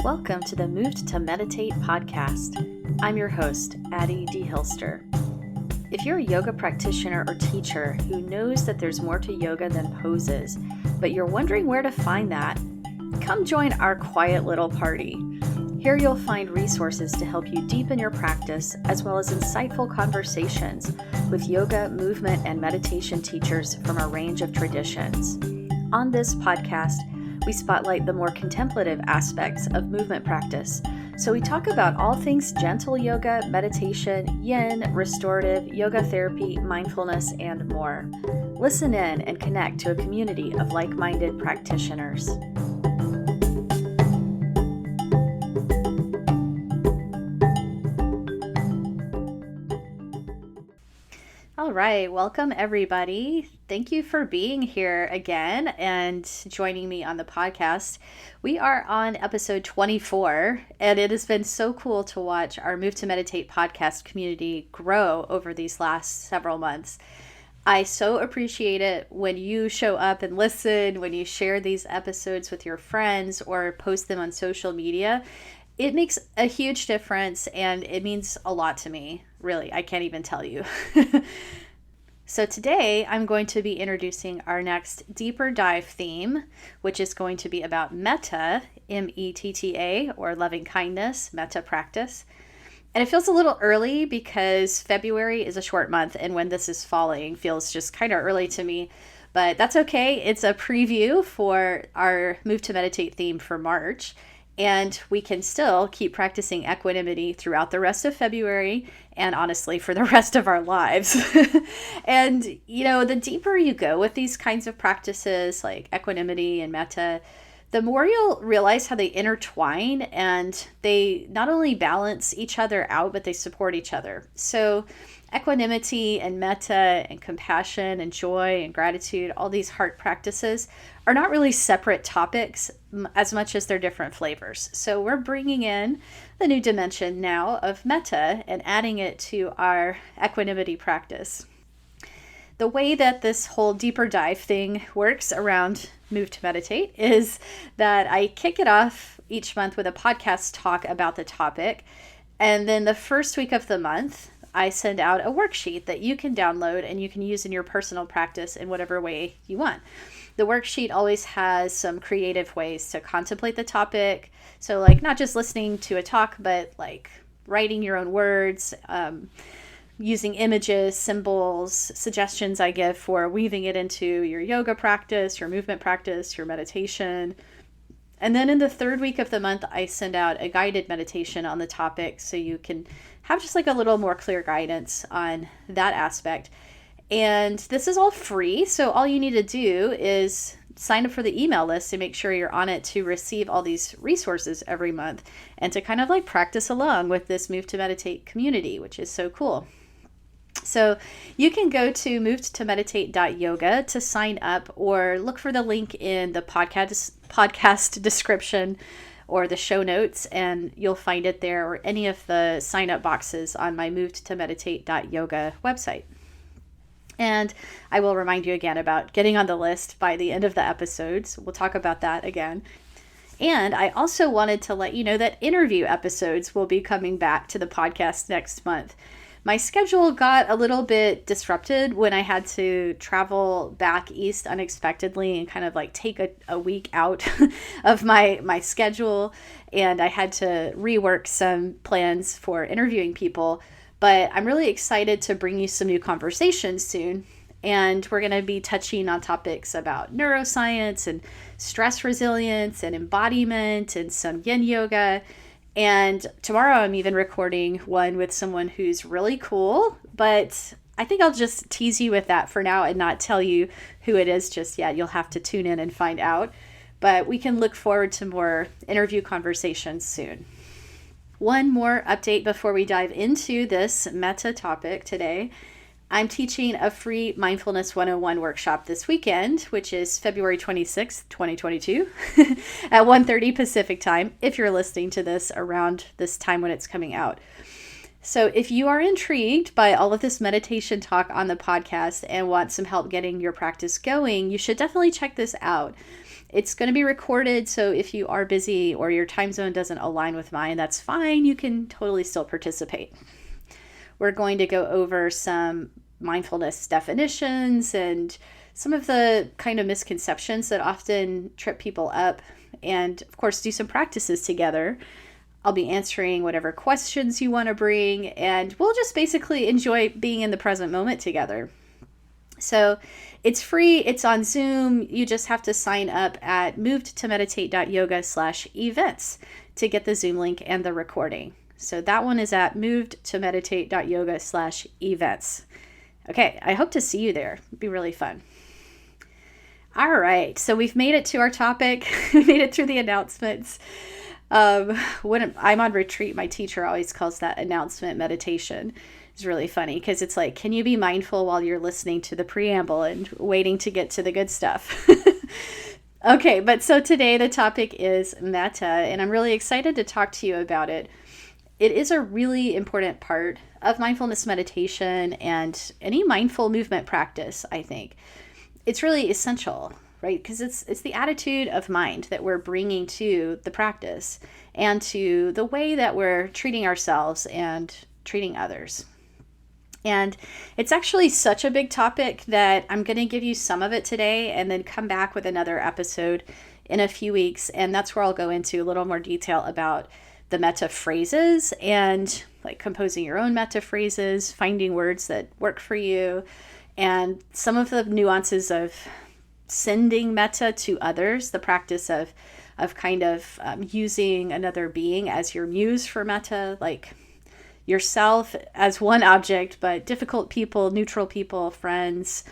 Welcome to the Moved to Meditate podcast. I'm your host, Addie D. Hilster. If you're a yoga practitioner or teacher who knows that there's more to yoga than poses, but you're wondering where to find that, come join our quiet little party. Here you'll find resources to help you deepen your practice, as well as insightful conversations with yoga, movement, and meditation teachers from a range of traditions. On this podcast, we spotlight the more contemplative aspects of movement practice. So we talk about all things gentle yoga, meditation, yin, restorative, yoga therapy, mindfulness, and more. Listen in and connect to a community of like-minded practitioners. All right, welcome everybody. Thank you for being here again and joining me on the podcast. We are on episode 24, and it has been so cool to watch our Move to Meditate podcast community grow over these last several months. I so appreciate it when you show up and listen, when you share these episodes with your friends or post them on social media. It makes a huge difference, and it means a lot to me. Really, I can't even tell you. So today I'm going to be introducing our next deeper dive theme, which is going to be about Metta, M-E-T-T-A, or loving kindness, Metta practice. And it feels a little early because February is a short month, and when this is falling feels just kind of early to me. But that's okay. It's a preview for our Move to Meditate theme for March. And we can still keep practicing equanimity throughout the rest of February and honestly for the rest of our lives. And, you know, the deeper you go with these kinds of practices like equanimity and metta, the more you'll realize how they intertwine and they not only balance each other out, but they support each other. So equanimity and metta and compassion and joy and gratitude, all these heart practices are not really separate topics as much as they're different flavors. So we're bringing in the new dimension now of metta and adding it to our equanimity practice. The way that this whole deeper dive thing works around Move to Meditate is that I kick it off each month with a podcast talk about the topic. And then the first week of the month, I send out a worksheet that you can download and you can use in your personal practice in whatever way you want. The worksheet always has some creative ways to contemplate the topic. So like not just listening to a talk, but like writing your own words, using images, symbols, suggestions I give for weaving it into your yoga practice, your movement practice, your meditation. And then in the third week of the month, I send out a guided meditation on the topic so you can have just like a little more clear guidance on that aspect. And this is all free, so all you need to do is sign up for the email list to make sure you're on it to receive all these resources every month and to kind of like practice along with this Move to Meditate community, which is so cool. So you can go to movedtomeditate.yoga to sign up or look for the link in the podcast description or the show notes, and you'll find it there or any of the sign up boxes on my movedtomeditate.yoga website. And I will remind you again about getting on the list by the end of the episodes. We'll talk about that again. And I also wanted to let you know that interview episodes will be coming back to the podcast next month. My schedule got a little bit disrupted when I had to travel back east unexpectedly and kind of like take a week out of my schedule. And I had to rework some plans for interviewing people. But I'm really excited to bring you some new conversations soon. And we're going to be touching on topics about neuroscience and stress resilience and embodiment and some yin yoga. And tomorrow I'm even recording one with someone who's really cool, but I think I'll just tease you with that for now and not tell you who it is just yet. You'll have to tune in and find out. But we can look forward to more interview conversations soon. One more update before we dive into this metta topic today. I'm teaching a free Mindfulness 101 workshop this weekend, which is February 26th, 2022 at 1:30 Pacific time, if you're listening to this around this time when it's coming out. So if you are intrigued by all of this meditation talk on the podcast and want some help getting your practice going, you should definitely check this out. It's going to be recorded, so if you are busy or your time zone doesn't align with mine, that's fine. You can totally still participate. We're going to go over some mindfulness definitions and some of the kind of misconceptions that often trip people up, and of course do some practices together. I'll be answering whatever questions you want to bring, and we'll just basically enjoy being in the present moment together. So it's free. It's on Zoom. You just have to sign up at movedtomeditate.yoga/events to get the Zoom link and the recording. So that one is at movedtomeditate.yoga/events. Okay, I hope to see you there. It'd be really fun. All right, so we've made it to our topic. We made it through the announcements. When I'm on retreat, my teacher always calls that announcement meditation. It's really funny because it's like, can you be mindful while you're listening to the preamble and waiting to get to the good stuff? Okay, but so today the topic is Metta, and I'm really excited to talk to you about it. It is a really important part of mindfulness meditation and any mindful movement practice, I think. It's really essential, right? Because it's the attitude of mind that we're bringing to the practice and to the way that we're treating ourselves and treating others. And it's actually such a big topic that I'm going to give you some of it today and then come back with another episode in a few weeks. And that's where I'll go into a little more detail about the metta phrases and like composing your own metta phrases, finding words that work for you, and some of the nuances of sending metta to others, the practice of kind of using another being as your muse for metta, like yourself as one object, but difficult people, neutral people, friends,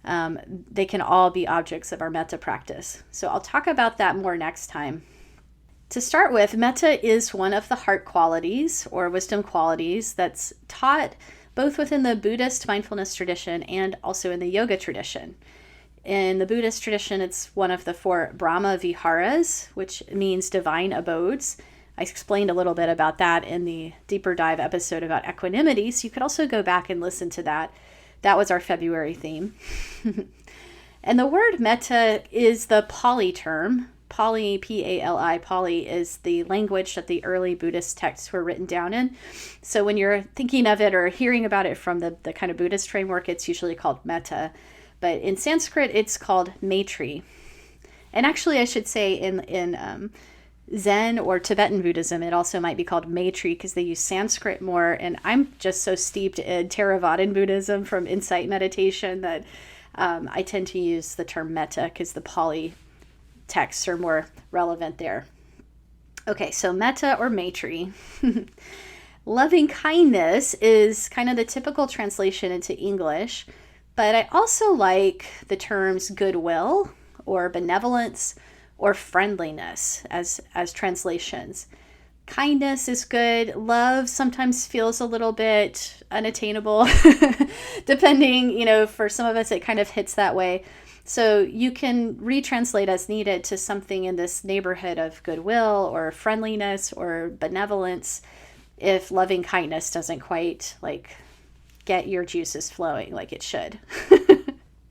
they can all be objects of our metta practice. So I'll talk about that more next time. To start with, metta is one of the heart qualities or wisdom qualities that's taught both within the Buddhist mindfulness tradition and also in the yoga tradition. In the Buddhist tradition, it's one of the 4 Brahma Viharas, which means divine abodes. I explained a little bit about that in the deeper dive episode about equanimity, so you could also go back and listen to that. That was our February theme. And the word metta is the Pali term. Pali, P-A-L-I, Pali is the language that the early Buddhist texts were written down in. So when you're thinking of it or hearing about it from the kind of Buddhist framework, it's usually called metta. But in Sanskrit, it's called Maitri. And actually, I should say in Zen or Tibetan Buddhism, it also might be called Maitri because they use Sanskrit more. And I'm just so steeped in Theravadan Buddhism from insight meditation that I tend to use the term metta because the Pali texts are more relevant there. Okay, so metta or Maitri. Loving kindness is kind of the typical translation into English, but I also like the terms goodwill or benevolence or friendliness as translations. Kindness is good. Love sometimes feels a little bit unattainable, depending, for some of us it kind of hits that way. So you can retranslate as needed to something in this neighborhood of goodwill or friendliness or benevolence if loving kindness doesn't quite get your juices flowing like it should.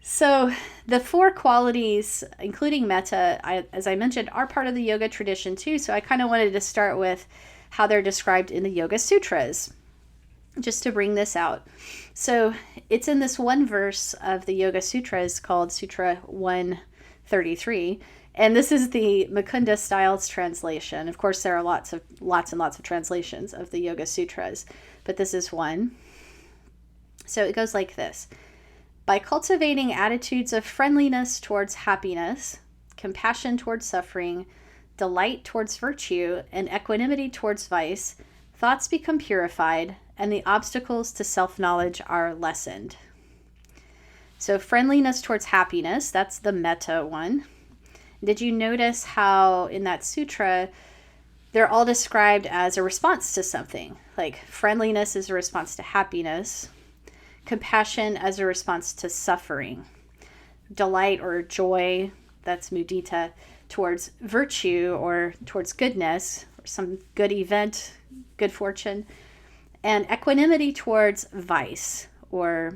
So the 4 qualities, including metta, as I mentioned, are part of the yoga tradition too. So I kind of wanted to start with how they're described in the Yoga Sutras, just to bring this out. So it's in this one verse of the Yoga Sutras called Sutra 133. And this is the Mukunda Styles translation. Of course, there are lots and lots of translations of the Yoga Sutras, but this is one. So it goes like this. By cultivating attitudes of friendliness towards happiness, compassion towards suffering, delight towards virtue, and equanimity towards vice, thoughts become purified, and the obstacles to self-knowledge are lessened. So friendliness towards happiness, that's the metta one. Did you notice how in that sutra, they're all described as a response to something? Like friendliness is a response to happiness, compassion as a response to suffering, delight or joy, that's mudita, towards virtue or towards goodness, or some good event, good fortune, and equanimity towards vice, or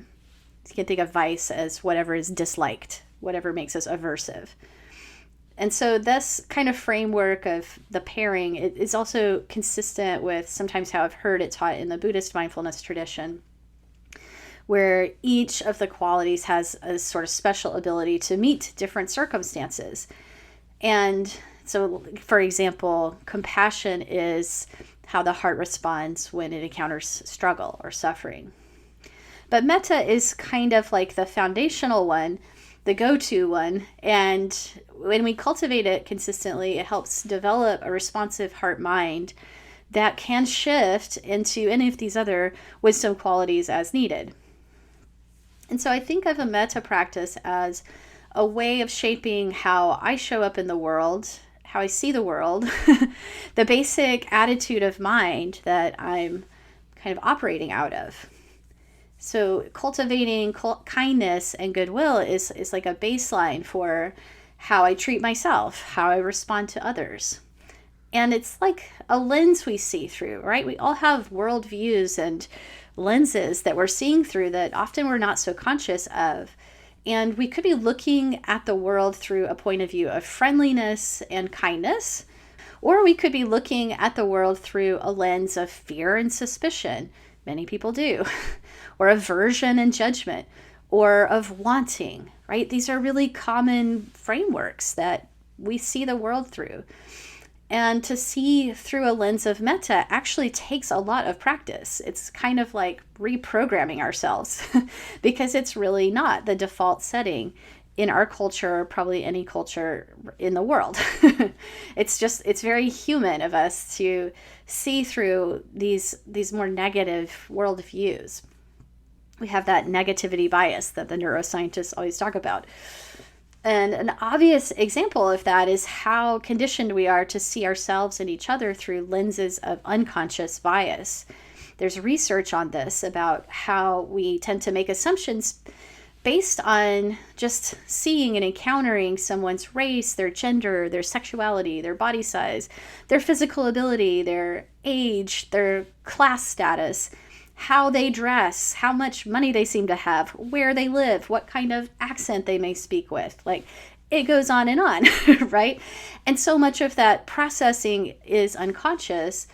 you can think of vice as whatever is disliked, whatever makes us aversive. And so this kind of framework of the pairing is also consistent with sometimes how I've heard it taught in the Buddhist mindfulness tradition, where each of the qualities has a sort of special ability to meet different circumstances. And so, for example, compassion is how the heart responds when it encounters struggle or suffering. But metta is kind of like the foundational one, the go-to one. And when we cultivate it consistently, it helps develop a responsive heart mind that can shift into any of these other wisdom qualities as needed. And so I think of a metta practice as a way of shaping how I show up in the world, how I see the world, the basic attitude of mind that I'm kind of operating out of. So cultivating kindness and goodwill is like a baseline for how I treat myself, how I respond to others. And it's like a lens we see through, right? We all have worldviews and lenses that we're seeing through that often we're not so conscious of. And we could be looking at the world through a point of view of friendliness and kindness, or we could be looking at the world through a lens of fear and suspicion. Many people do. Or aversion and judgment, or of wanting, right? These are really common frameworks that we see the world through. And to see through a lens of metta actually takes a lot of practice. It's kind of like reprogramming ourselves because it's really not the default setting in our culture, or probably any culture in the world. It's very human of us to see through these more negative worldviews. We have that negativity bias that the neuroscientists always talk about. And an obvious example of that is how conditioned we are to see ourselves and each other through lenses of unconscious bias. There's research on this about how we tend to make assumptions based on just seeing and encountering someone's race, their gender, their sexuality, their body size, their physical ability, their age, their class status, how they dress, how much money they seem to have, where they live, what kind of accent they may speak with. Like, it goes on, right? And so much of that processing is unconscious,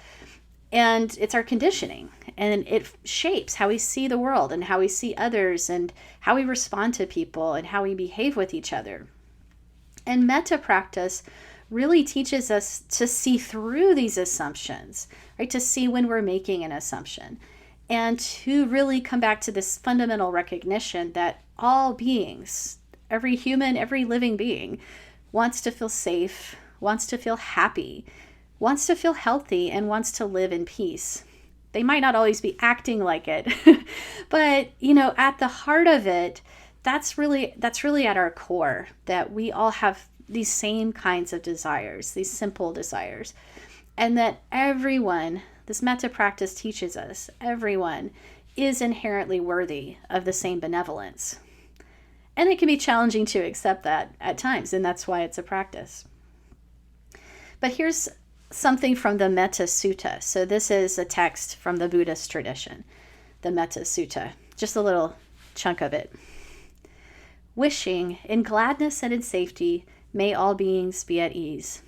and it's our conditioning. And it shapes how we see the world and how we see others and how we respond to people and how we behave with each other. And metta practice really teaches us to see through these assumptions, right? To see when we're making an assumption. And to really come back to this fundamental recognition that all beings, every human, every living being, wants to feel safe, wants to feel happy, wants to feel healthy, and wants to live in peace. They might not always be acting like it, but at the heart of it, that's really at our core, that we all have these same kinds of desires, these simple desires, and that everyone, this metta practice teaches us, everyone is inherently worthy of the same benevolence. And it can be challenging to accept that at times, and that's why it's a practice. But here's something from the Metta Sutta. So this is a text from the Buddhist tradition, the Metta Sutta, just a little chunk of it. Wishing in gladness and in safety, may all beings be at ease.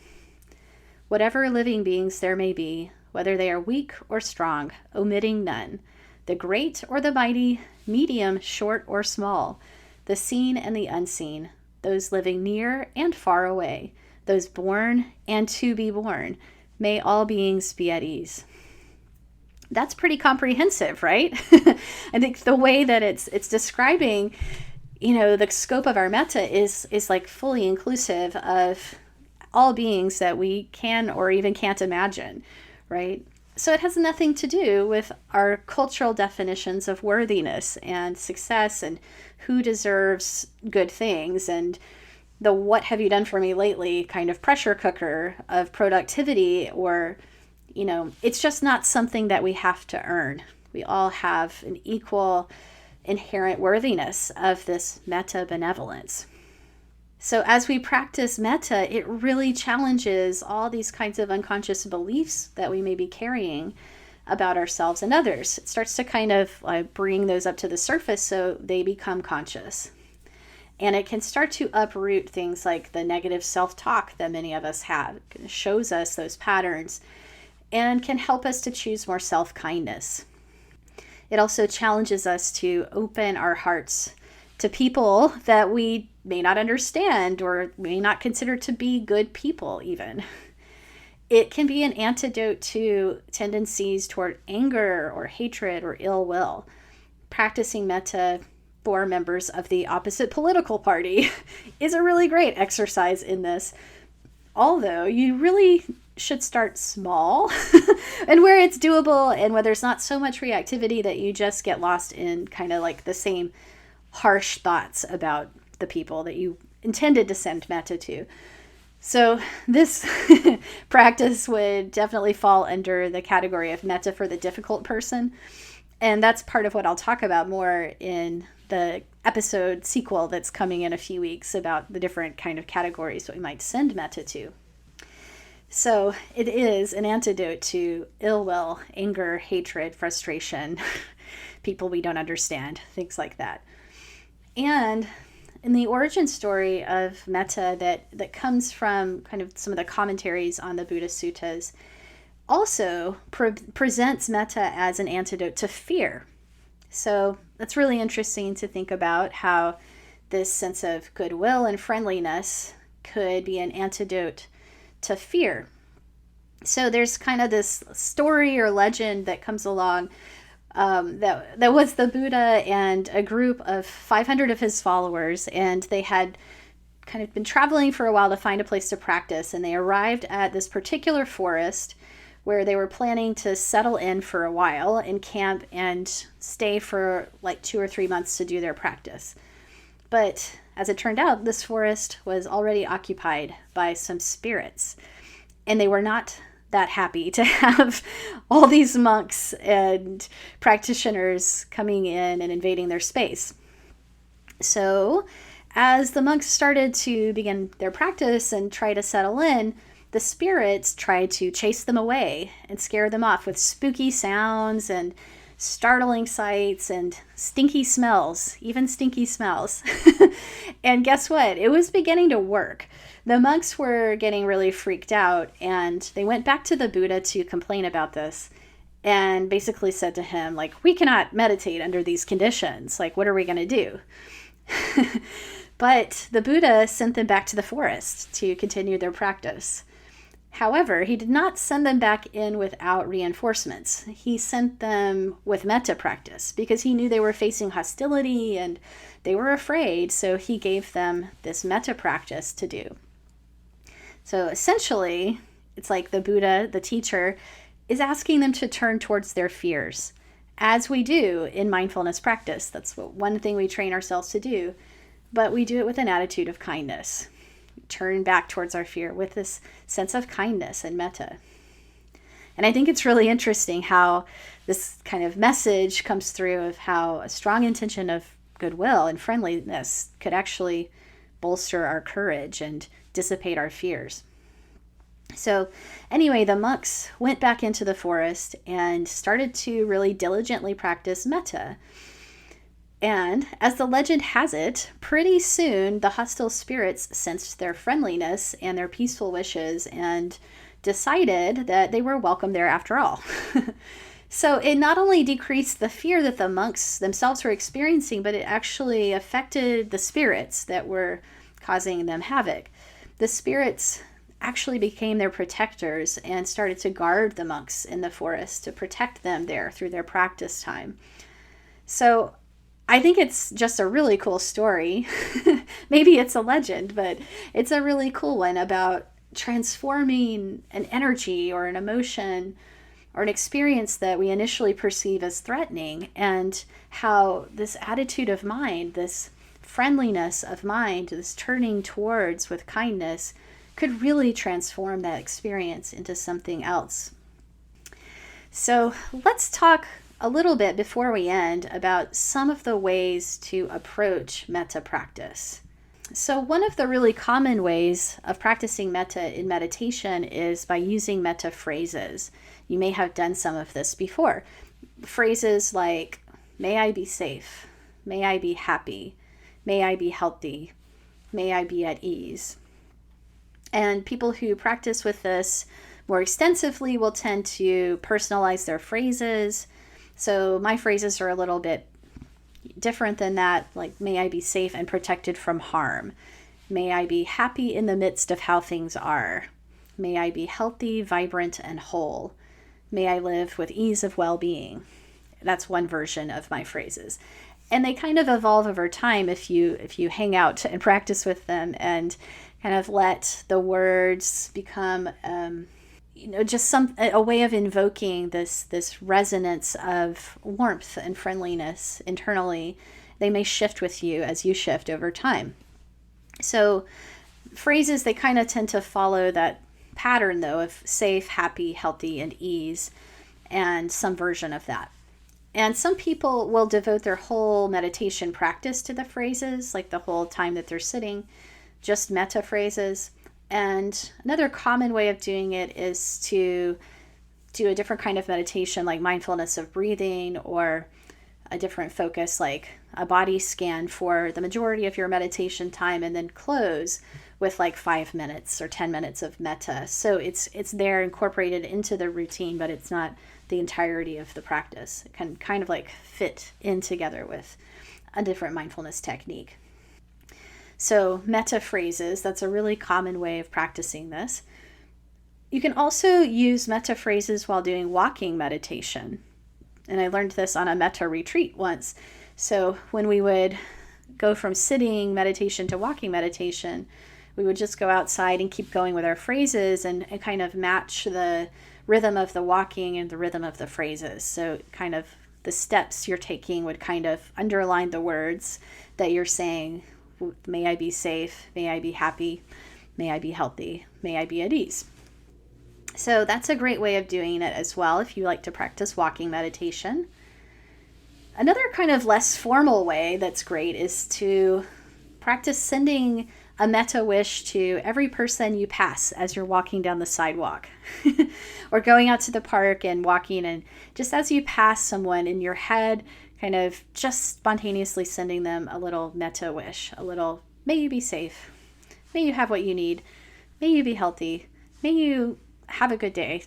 Whatever living beings there may be, whether they are weak or strong, omitting none, the great or the mighty, medium, short or small, the seen and the unseen, those living near and far away, those born and to be born, may all beings be at ease. That's pretty comprehensive, right? I think the way that it's describing, the scope of our metta is like fully inclusive of all beings that we can or even can't imagine, right? So it has nothing to do with our cultural definitions of worthiness and success and who deserves good things and the what have you done for me lately kind of pressure cooker of productivity, or, it's just not something that we have to earn. We all have an equal inherent worthiness of this metta benevolence. So as we practice metta, it really challenges all these kinds of unconscious beliefs that we may be carrying about ourselves and others. It starts to kind of bring those up to the surface so they become conscious. And it can start to uproot things like the negative self-talk that many of us have. It shows us those patterns and can help us to choose more self-kindness. It also challenges us to open our hearts to people that we may not understand or may not consider to be good people even. It can be an antidote to tendencies toward anger or hatred or ill will. Practicing metta for members of the opposite political party is a really great exercise in this. Although you really should start small and where it's doable and where there's not so much reactivity that you just get lost in kind of like the same harsh thoughts about the people that you intended to send metta to. So this practice would definitely fall under the category of metta for the difficult person. And that's part of what I'll talk about more in the episode sequel that's coming in a few weeks about the different kind of categories that we might send metta to. So it is an antidote to ill will, anger, hatred, frustration, people we don't understand, things like that. And in the origin story of metta that comes from kind of some of the commentaries on the Buddhist suttas, also presents metta as an antidote to fear. So that's really interesting to think about how this sense of goodwill and friendliness could be an antidote to fear. So there's kind of this story or legend that comes along that was the Buddha and a group of 500 of his followers, and they had kind of been traveling for a while to find a place to practice, and they arrived at this particular forest where they were planning to settle in for a while and camp and stay for like 2 or 3 months to do their practice. But as it turned out, this forest was already occupied by some spirits, and they were not that happy to have all these monks and practitioners coming in and invading their space. So as the monks started to begin their practice and try to settle in, the spirits tried to chase them away and scare them off with spooky sounds and startling sights and stinky smells, even stinky smells. And guess what? It was beginning to work. The monks were getting really freaked out, and they went back to the Buddha to complain about this and basically said to him, like, we cannot meditate under these conditions. Like, what are we going to do? But the Buddha sent them back to the forest to continue their practice. However, he did not send them back in without reinforcements. He sent them with metta practice because he knew they were facing hostility and they were afraid, so he gave them this metta practice to do. So essentially, it's like the Buddha, the teacher, is asking them to turn towards their fears, as we do in mindfulness practice. That's one thing we train ourselves to do, but we do it with an attitude of kindness. Turn back towards our fear with this sense of kindness and metta. And I think it's really interesting how this kind of message comes through of how a strong intention of goodwill and friendliness could actually bolster our courage and dissipate our fears. So anyway, the monks went back into the forest and started to really diligently practice metta. And as the legend has it, pretty soon the hostile spirits sensed their friendliness and their peaceful wishes and decided that they were welcome there after all. So it not only decreased the fear that the monks themselves were experiencing, but it actually affected the spirits that were causing them havoc. The spirits actually became their protectors and started to guard the monks in the forest to protect them there through their practice time. So I think it's just a really cool story. Maybe it's a legend, but it's a really cool one about transforming an energy or an emotion or an experience that we initially perceive as threatening, and how this attitude of mind, this friendliness of mind, this turning towards with kindness, could really transform that experience into something else. So let's talk a little bit before we end about some of the ways to approach metta practice. So one of the really common ways of practicing metta in meditation is by using metta phrases. You may have done some of this before. Phrases like, may I be safe, may I be happy, may I be healthy, may I be at ease. And people who practice with this more extensively will tend to personalize their phrases. So my phrases are a little bit different than that, like, may I be safe and protected from harm. May I be happy in the midst of how things are. May I be healthy, vibrant, and whole. May I live with ease of well-being. That's one version of my phrases. And they kind of evolve over time if you hang out and practice with them and kind of let the words become just a way of invoking this resonance of warmth and friendliness internally. They may shift with you as you shift over time. So phrases, they kind of tend to follow that pattern, though, of safe, happy, healthy, and ease, and some version of that. And some people will devote their whole meditation practice to the phrases, like the whole time that they're sitting, just metta phrases. And another common way of doing it is to do a different kind of meditation, like mindfulness of breathing, or a different focus, like a body scan for the majority of your meditation time, and then close with like 5 minutes or 10 minutes of metta. So it's there incorporated into the routine, but it's not the entirety of the practice. It can kind of like fit in together with a different mindfulness technique. So metta phrases, that's a really common way of practicing this. You can also use metta phrases while doing walking meditation. And I learned this on a metta retreat once. So when we would go from sitting meditation to walking meditation, we would just go outside and keep going with our phrases and kind of match the rhythm of the walking and the rhythm of the phrases. So kind of the steps you're taking would kind of underline the words that you're saying. May I be safe, may I be happy, may I be healthy, may I be at ease. So that's a great way of doing it as well if you like to practice walking meditation. Another kind of less formal way that's great is to practice sending a metta wish to every person you pass as you're walking down the sidewalk or going out to the park and walking, and just as you pass someone in your head, kind of just spontaneously sending them a little metta wish, a little, may you be safe, may you have what you need, may you be healthy, may you have a good day,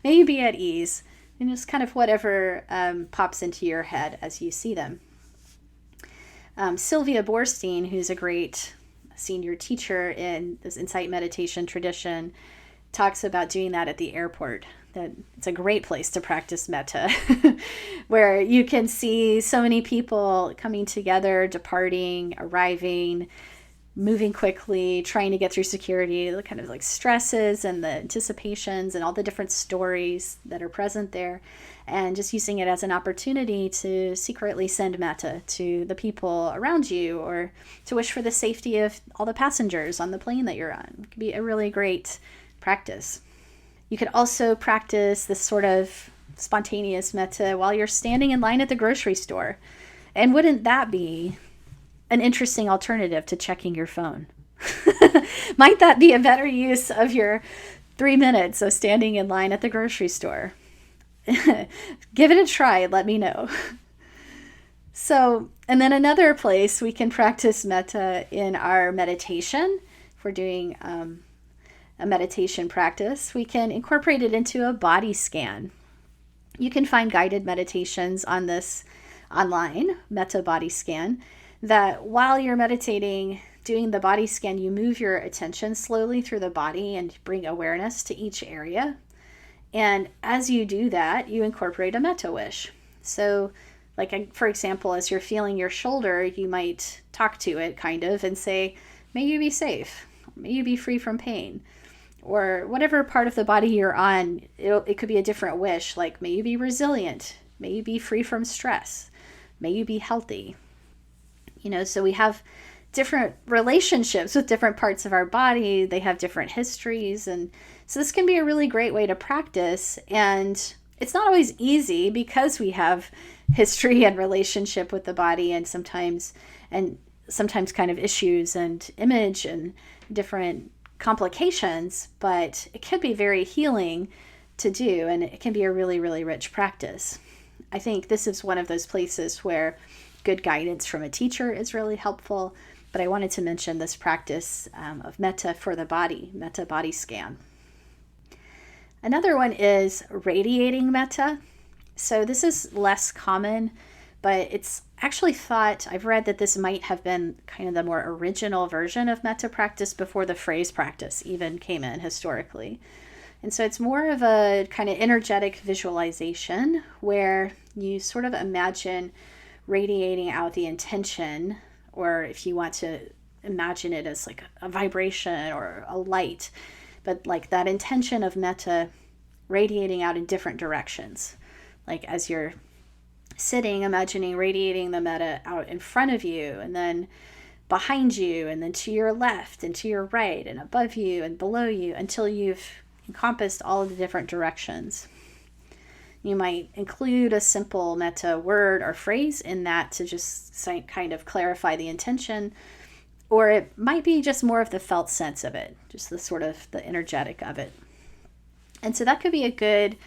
may you be at ease, and just kind of whatever pops into your head as you see them. Sylvia Boorstein, who's a great senior teacher in this insight meditation tradition, talks about doing that at the airport. That it's a great place to practice metta, where you can see so many people coming together, departing, arriving, moving quickly, trying to get through security, the kind of like stresses and the anticipations and all the different stories that are present there, and just using it as an opportunity to secretly send metta to the people around you, or to wish for the safety of all the passengers on the plane that you're on. It could be a really great practice. You could also practice this sort of spontaneous metta while you're standing in line at the grocery store. And wouldn't that be an interesting alternative to checking your phone? Might that be a better use of your 3 minutes of standing in line at the grocery store? Give it a try and let me know. So, and then another place we can practice metta in our meditation, if we're doing a meditation practice, we can incorporate it into a body scan. You can find guided meditations on this online, Metta body scan, that while you're meditating, doing the body scan, you move your attention slowly through the body and bring awareness to each area. And as you do that, you incorporate a metta wish. So, like, for example, as you're feeling your shoulder, you might talk to it kind of and say, may you be safe, may you be free from pain. Or whatever part of the body you're on, it could be a different wish, like may you be resilient, may you be free from stress, may you be healthy. So we have different relationships with different parts of our body. They have different histories. And so this can be a really great way to practice. And it's not always easy because we have history and relationship with the body, and sometimes kind of issues and image and different complications, but it can be very healing to do, and it can be a really, really rich practice. I think this is one of those places where good guidance from a teacher is really helpful, but I wanted to mention this practice of metta for the body, metta body scan. Another one is radiating metta. So this is less common, but it's actually thought, I've read that this might have been kind of the more original version of metta practice before the phrase practice even came in historically. And so it's more of a kind of energetic visualization where you sort of imagine radiating out the intention, or if you want to imagine it as like a vibration or a light, but like that intention of metta radiating out in different directions. Like as you're sitting, imagining radiating the metta out in front of you, and then behind you, and then to your left and to your right and above you and below you, until you've encompassed all of the different directions. You might include a simple metta word or phrase in that to just kind of clarify the intention, or it might be just more of the felt sense of it, just the sort of the energetic of it. And so that could be a good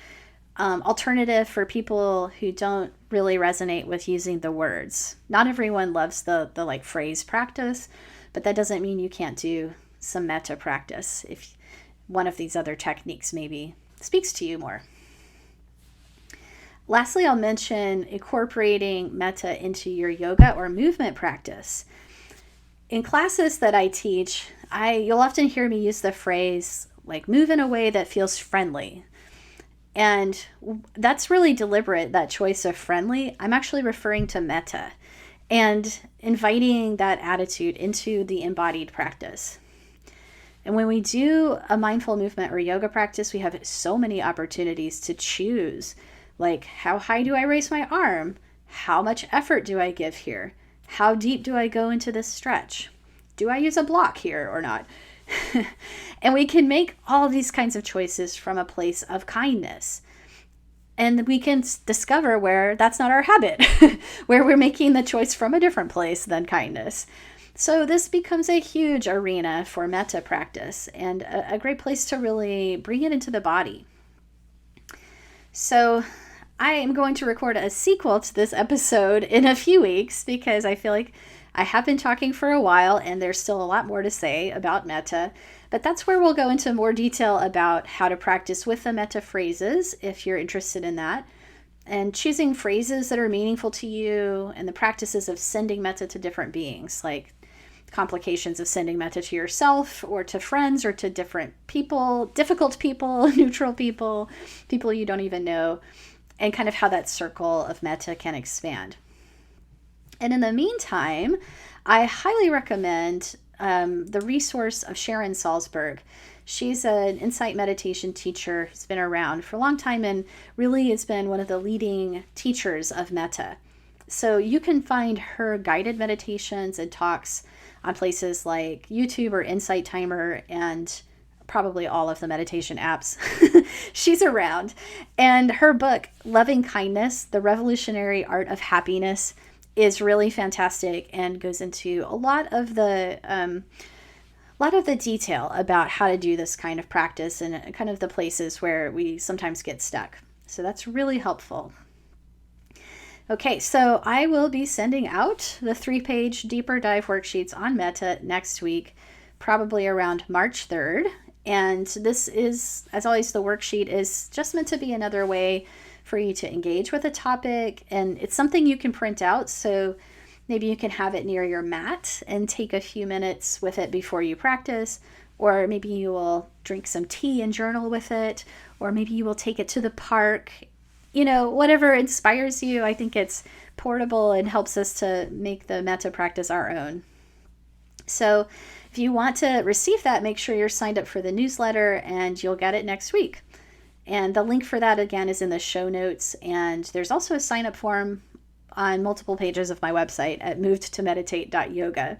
alternative for people who don't really resonate with using the words. Not everyone loves the like phrase practice, but that doesn't mean you can't do some metta practice if one of these other techniques maybe speaks to you more. Lastly, I'll mention incorporating metta into your yoga or movement practice. In classes that I teach, you'll often hear me use the phrase like move in a way that feels friendly. And that's really deliberate, that choice of friendly. I'm actually referring to metta and inviting that attitude into the embodied practice. And when we do a mindful movement or yoga practice, we have so many opportunities to choose. Like, how high do I raise my arm? How much effort do I give here? How deep do I go into this stretch? Do I use a block here or not? And we can make all these kinds of choices from a place of kindness. And we can discover where that's not our habit, where we're making the choice from a different place than kindness. So this becomes a huge arena for metta practice and a great place to really bring it into the body. So I am going to record a sequel to this episode in a few weeks because I feel like I have been talking for a while and there's still a lot more to say about metta. But that's where we'll go into more detail about how to practice with the metta phrases if you're interested in that, and choosing phrases that are meaningful to you, and the practices of sending metta to different beings, like complications of sending metta to yourself or to friends or to different people, difficult people, neutral people, people you don't even know, and kind of how that circle of metta can expand. And in the meantime, I highly recommend the resource of Sharon Salzberg. She's an insight meditation teacher who's been around for a long time and really has been one of the leading teachers of metta. So you can find her guided meditations and talks on places like YouTube or Insight Timer and probably all of the meditation apps. She's around. And her book, Loving Kindness, The Revolutionary Art of Happiness, is really fantastic and goes into a lot of the detail about how to do this kind of practice and kind of the places where we sometimes get stuck. So that's really helpful. Okay, so I will be sending out the 3-page deeper dive worksheets on metta next week, probably around March 3rd. And this is, as always, the worksheet is just meant to be another way for you to engage with a topic. And it's something you can print out. So maybe you can have it near your mat and take a few minutes with it before you practice. Or maybe you will drink some tea and journal with it. Or maybe you will take it to the park. You know, whatever inspires you. I think it's portable and helps us to make the metta practice our own. So if you want to receive that, make sure you're signed up for the newsletter and you'll get it next week. And the link for that, again, is in the show notes. And there's also a sign-up form on multiple pages of my website at movedtomeditate.yoga.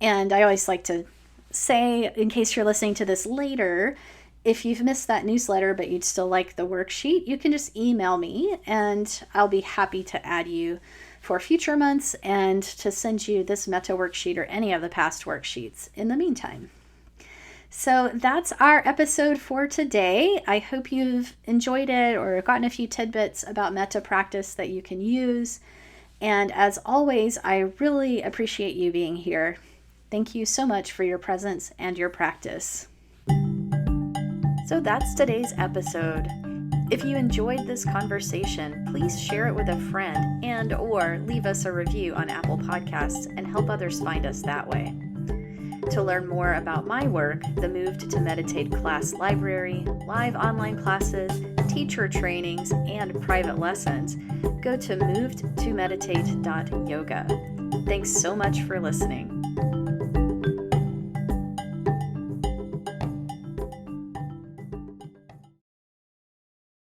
And I always like to say, in case you're listening to this later, if you've missed that newsletter but you'd still like the worksheet, you can just email me and I'll be happy to add you for future months and to send you this metta worksheet or any of the past worksheets in the meantime. So that's our episode for today. I hope you've enjoyed it or gotten a few tidbits about metta practice that you can use. And as always, I really appreciate you being here. Thank you so much for your presence and your practice. So that's today's episode. If you enjoyed this conversation, please share it with a friend and/or leave us a review on Apple Podcasts and help others find us that way. To learn more about my work, the Moved to Meditate class library, live online classes, teacher trainings, and private lessons, go to movedtomeditate.yoga. Thanks so much for listening.